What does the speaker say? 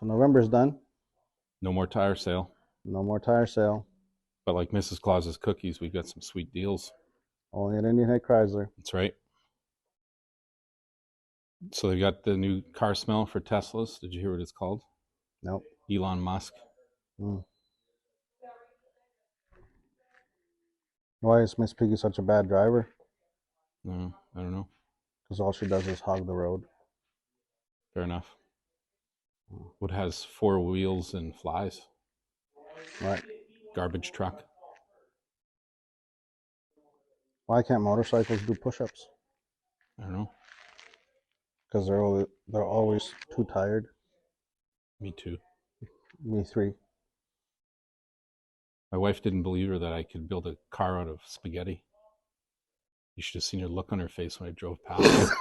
So November's done. No more tire sale. No more tire sale. But like Mrs. Claus's cookies, we've got some sweet deals. Only at Indian Head Chrysler. That's right. So they've got the new car smell for Teslas. Did you hear what it's called? Nope. Elon Musk. Why is Miss Piggy such a bad driver? No, I don't know. Because all she does is hog the road. Fair enough. What has 4 wheels and flies? Right. Garbage truck. Why can't motorcycles do push-ups? I don't know. Because they're always too tired. Me too. Me three. My wife didn't believe her that I could build a car out of spaghetti. You should have seen her look on her face when I drove past.